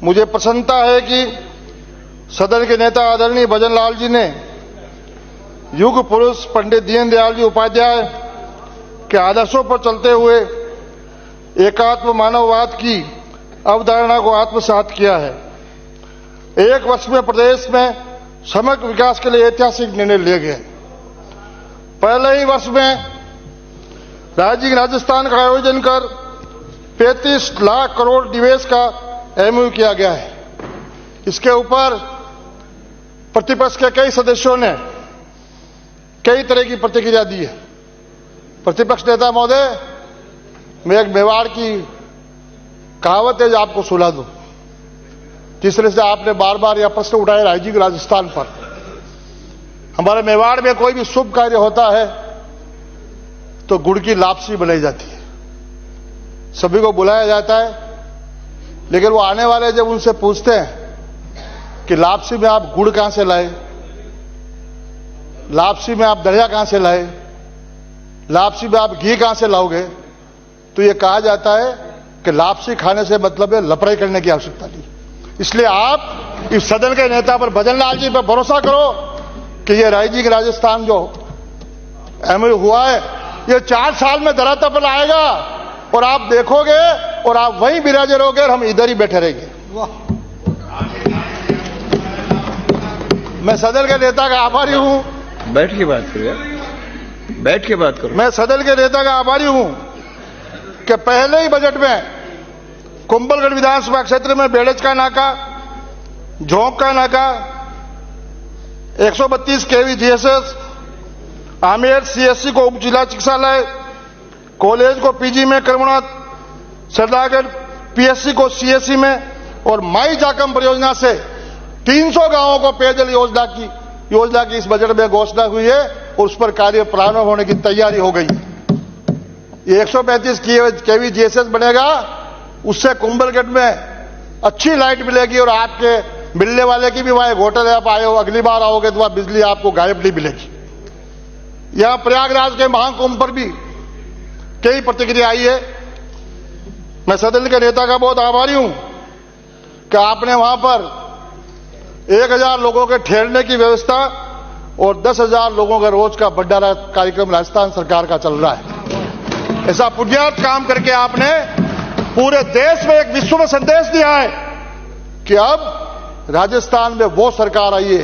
मुझे प्रसन्नता है कि सदन के नेता आदरणीय भजन लाल जी ने युग पुरुष पंडित दीनदयाल जी उपाध्याय के आदर्शों पर चलते हुए एकात्म मानववाद की अवधारणा को आत्मसात किया है। एक वर्ष में प्रदेश में समग्र विकास के लिए ऐतिहासिक निर्णय लिए गए। पहले ही वर्ष में राज्य राजस्थान का आयोजन कर 35 लाख करोड़ निवेश का एमओयू किया गया है। इसके ऊपर प्रतिपक्ष के कई सदस्यों ने कई तरह की प्रतिक्रिया दी है। प्रतिपक्ष नेता महोदय, मैं एक मेवाड़ की कहावत है जो आपको सुना दूं। जिस तरह से आपने बार बार यह प्रश्न उठाया राज्य राजस्थान पर, हमारे मेवाड़ में कोई भी शुभ कार्य होता है तो गुड़ की लापसी बनाई जाती है, सभी को बुलाया जाता है, लेकिन वो आने वाले जब उनसे पूछते हैं कि लापसी में आप गुड़ कहां से लाए, लापसी में आप दलिया कहां से लाए, लापसी में आप घी कहां से लाओगे, तो ये कहा जाता है कि लापसी खाने से मतलब है लपड़ाई करने की आवश्यकता नहीं। इसलिए आप इस सदन के नेता पर भजन लाल जी पर भरोसा करो कि ये राज्य राजस्थान जो एमओयू हुआ है ये 4 साल में धरातल पर आएगा और आप देखोगे और आप वहीं विराजे रहोगे और हम इधर ही बैठे रहेंगे। मैं सदन के नेता का आभारी हूं। बैठ के बात करो यार, बैठ के बात करो। मैं सदन के नेता का आभारी हूं कि पहले ही बजट में कुंभलगढ़ विधानसभा क्षेत्र में बेड़ज का नाका, झोंक का नाका, 132 केवी जीएसएस, आमेर सीएससी को उप जिला चिकित्सालय, कॉलेज को पीजी में कर्मनाथ, सरदारगढ़ पीएससी को सीएससी में और माई जाकम परियोजना से 300 गांवों को पेयजल योजना की इस बजट में घोषणा हुई है और उस पर कार्य प्रारंभ होने की तैयारी हो गई। ये 135 केवी जीएसएस बनेगा, उससे कुंभलगढ़ में अच्छी लाइट मिलेगी और आपके मिलने वाले की भी वहां एक होटल है, आप आए हो, अगली बार आओगे तो वहां बिजली आपको गायब नहीं मिलेगी। यहां प्रयागराज के महाकुंभ पर भी कई प्रतिक्रिया आई है। मैं सदन के नेता का बहुत आभारी हूं कि आपने वहां पर 1000 लोगों के ठहरने की व्यवस्था और 10,000 लोगों का रोज का भंडारा कार्यक्रम राजस्थान सरकार का चल रहा है। ऐसा पुण्यार्थ काम करके आपने पूरे देश में एक विश्व में संदेश दिया है कि अब राजस्थान में वो सरकार आई है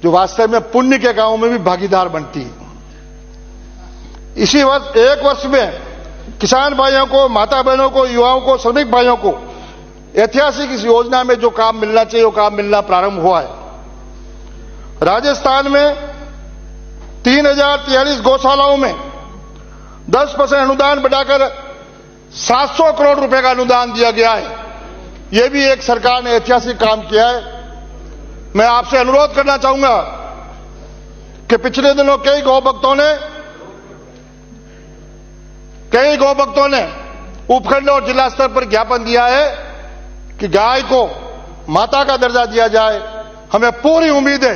जो वास्तव में पुण्य के गांवों में भी भागीदार बनती है। इसी वर्ष एक वर्ष में किसान भाइयों को, माता बहनों को, युवाओं को, श्रमिक भाइयों को ऐतिहासिक इस योजना में जो काम मिलना चाहिए वो काम मिलना प्रारंभ हुआ है। राजस्थान में 3043 गौशालाओं में 10% अनुदान बढ़ाकर 700 करोड़ रुपए का अनुदान दिया गया है। यह भी एक सरकार ने ऐतिहासिक काम किया है। मैं आपसे अनुरोध करना चाहूंगा कि पिछले दिनों कई गौभक्तों ने उपखंड और जिला स्तर पर ज्ञापन दिया है कि गाय को माता का दर्जा दिया जाए। हमें पूरी उम्मीद है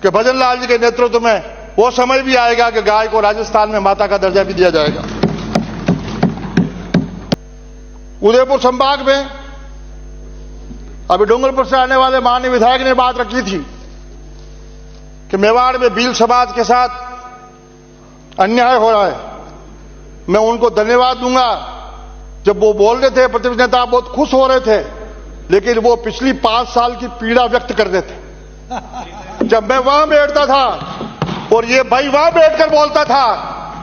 कि भजन लाल जी के नेतृत्व में वो समय भी आएगा कि गाय को राजस्थान में माता का दर्जा भी दिया जाएगा। उदयपुर संभाग में अभी डूंगरपुर से आने वाले माननीय विधायक ने बात रखी थी कि मेवाड़ में भील समाज के साथ अन्याय हो रहा है। मैं उनको धन्यवाद दूंगा। जब वो बोल रहे थे, प्रतिपक्ष नेता बहुत खुश हो रहे थे, लेकिन वो पिछली 5 साल की पीड़ा व्यक्त कर रहे थे। जब मैं वहां बैठता था और ये भाई वहां बैठकर बोलता था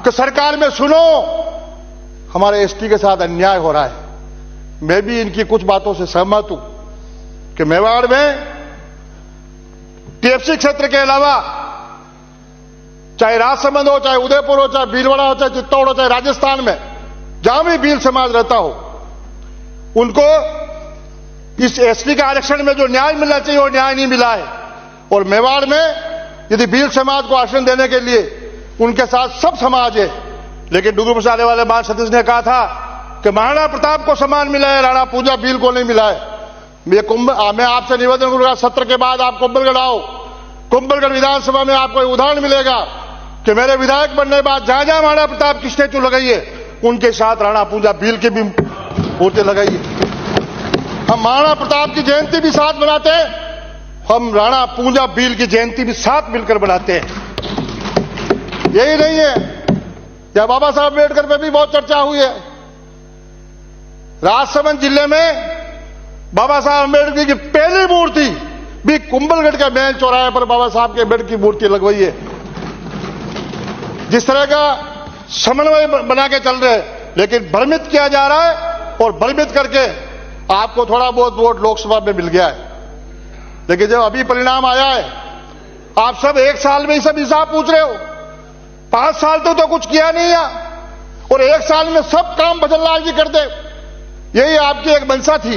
कि सरकार में सुनो, हमारे एसटी के साथ अन्याय हो रहा है। मैं भी इनकी कुछ बातों से सहमत हूं कि मेवाड़ में टीएफसी क्षेत्र के अलावा चाहे राजसमंद हो, चाहे उदयपुर हो, चाहे भीलवाड़ा हो, चाहे चित्तौड़ हो, चाहे राजस्थान में जहां भी भील समाज रहता हो, उनको इस एसटी का आरक्षण में जो न्याय मिलना चाहिए वो न्याय नहीं मिला है। और मेवाड़ में यदि भील समाज को आरक्षण देने के लिए उनके साथ सब समाज है, लेकिन डूंगरपुर से आने वाले मान सतीश ने कहा था कि महाराणा प्रताप को सम्मान मिला है, राणा पूजा भील को नहीं मिला है। मैं आपसे निवेदन करूंगा, सत्र के बाद आप कुंभलगढ़ आओ। कुंभलगढ़ विधानसभा में आपको उदाहरण मिलेगा कि मेरे विधायक बनने के बाद जहां जहां महाराणा प्रताप की स्टेचू लगाई है, उनके साथ राणा पूजा भील की भी मूर्ति लगाई है। हम महाराणा प्रताप की जयंती भी साथ मनाते हैं, हम राणा पूंजा भील की जयंती भी साथ मिलकर मनाते हैं। यही नहीं है, या बाबा साहब अम्बेडकर पे भी बहुत चर्चा हुई है। राजसमंद जिले में बाबा साहब अम्बेडकर की पहली मूर्ति भी कुंभलगढ़ के मेन चौराहे पर बाबा साहब के अम्बेडकर की मूर्ति लगवाई है। जिस तरह का समन्वय बना के चल रहे हैं, लेकिन भ्रमित किया जा रहा है और भ्रमित करके आपको थोड़ा बहुत वोट लोकसभा में मिल गया है। लेकिन जब अभी परिणाम आया है, आप सब एक साल में ही सब हिसाब पूछ रहे हो। 5 साल तो कुछ किया नहीं है और एक साल में सब काम भजन लाल जी कर दे, यही आपकी एक मंशा थी।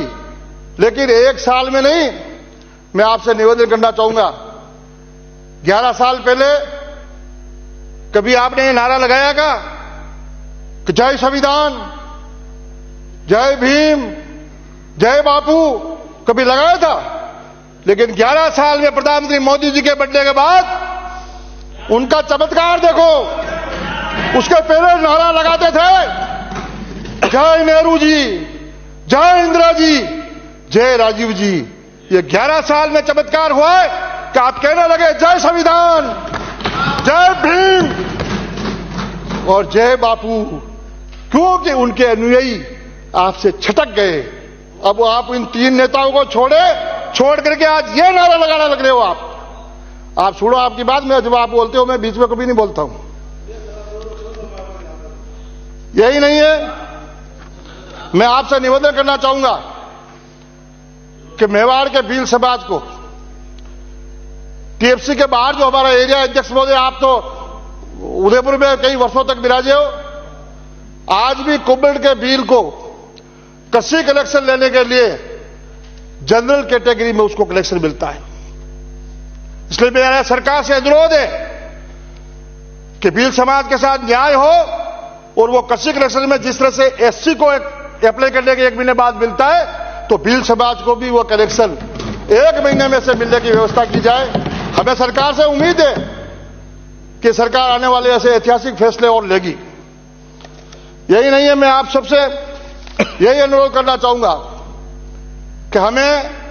लेकिन एक साल में नहीं, मैं आपसे निवेदन करना चाहूंगा, 11 साल पहले कभी आपने ये नारा लगाया का कि जय संविधान, जय भीम, जय बापू, कभी लगाया था? लेकिन 11 साल में प्रधानमंत्री मोदी जी के बढ़ने के बाद उनका चमत्कार देखो। उसके पहले नारा लगाते थे जय नेहरू जी, जय इंदिरा जी, जय राजीव जी। ये 11 साल में चमत्कार हुआ है कि आप कहने लगे जय संविधान, जय भीम और जय बापू, क्योंकि उनके अनुयायी आपसे छटक गए। अब आप इन 3 नेताओं को छोड़ करके आज ये नारा लगाना लग रहे हो। आप सुनो आपकी बात, मैं जब आप बोलते हो मैं बीच में कभी नहीं बोलता हूं। यही नहीं है, मैं आपसे निवेदन करना चाहूंगा कि मेवाड़ के भील समाज को, टीएफसी के बाहर जो हमारा एरिया अध्यक्ष महोदय, आप तो उदयपुर में कई वर्षों तक विराजे हो, आज भी कुंभलगढ़ के भील को कृषि कलेक्शन लेने के लिए जनरल कैटेगरी में उसको कलेक्शन मिलता है। इसलिए मेरा सरकार से अनुरोध है कि भील समाज के साथ न्याय हो और वो कृषि कलेक्शन में जिस तरह से एससी को अप्लाई करने के 1 महीने बाद मिलता है, तो भील समाज को भी वो कलेक्शन 1 महीने में से मिलने की व्यवस्था की जाए। हमें सरकार से उम्मीद है कि सरकार आने वाले ऐसे ऐतिहासिक फैसले और लेगी। यही नहीं है, मैं आप सबसे यही अनुरोध करना चाहूंगा कि हमें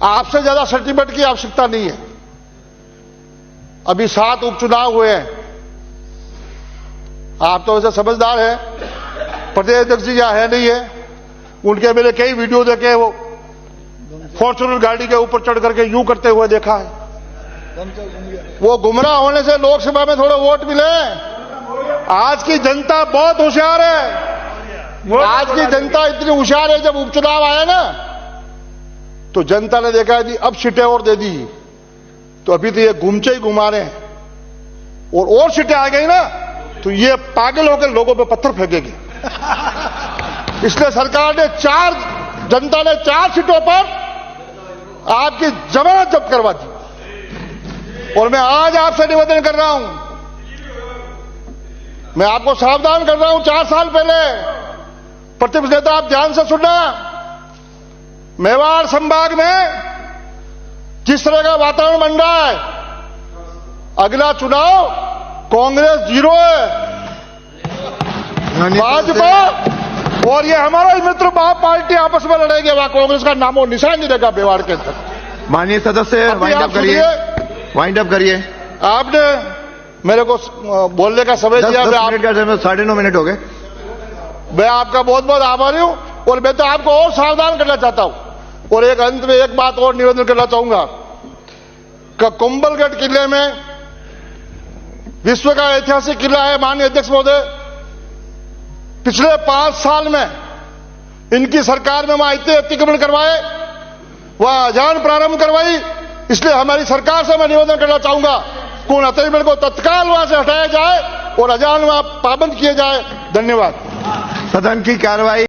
आपसे ज्यादा सर्टिफिकेट की आवश्यकता नहीं है। अभी 7 उपचुनाव हुए हैं, आप तो वैसे समझदार हैं, प्रदेश अध्यक्ष जी यहाँ है नहीं है, उनके मैंने कई वीडियो देखे, वो फॉर्च्यूनर गाड़ी के ऊपर चढ़ करके यूं करते हुए देखा है। वो गुमराह होने से लोकसभा में थोड़े वोट मिले। आज की जनता बहुत होशियार है, आज की जनता इतनी होशियार है, जब उपचुनाव आया ना तो जनता ने देखा कि अब सीटें और दे दी, तो अभी तो ये घूमचे ही घुमा रहे हैं और सीटें आ गई ना तो ये पागल होकर लोगों पे पत्थर फेंकेगी। इसलिए सरकार ने जनता ने 4 सीटों पर आपकी जमानत जब्त करवा दी। और मैं आज आपसे निवेदन कर रहा हूं, मैं आपको सावधान कर रहा हूं, 4 साल पहले प्रतिपक्ष नेता आप ध्यान से सुनना, मेवाड़ संभाग में जिस तरह का वातावरण बन रहा है, अगला चुनाव कांग्रेस 0 है, भाजपा और ये हमारा ही मित्र बाप पार्टी आपस में लड़ेंगे, वहां कांग्रेस का नामो निशान नहीं रहेगा मेवाड़ के अंदर। माननीय सदस्य वाइंड अप करिए। आपने मेरे को बोलने का समय दिया, 9:30 मिनट हो गए। मैं आपका बहुत बहुत आभारी हूं और मैं तो आपको और सावधान करना चाहता हूं। और एक अंत में एक बात और निवेदन करना चाहूंगा कि कुंभलगढ़ किले में विश्व का ऐतिहासिक किला है। माननीय अध्यक्ष महोदय, पिछले 5 साल में इनकी सरकार में वहां इतने अतिक्रमण करवाए, वहां अजान प्रारंभ करवाई। इसलिए हमारी सरकार से मैं निवेदन करना चाहूंगा कि उन अतिक्रमण को तत्काल वहां से हटाया जाए और अजान वहां पाबंद किए जाए। धन्यवाद। सदन की कार्रवाई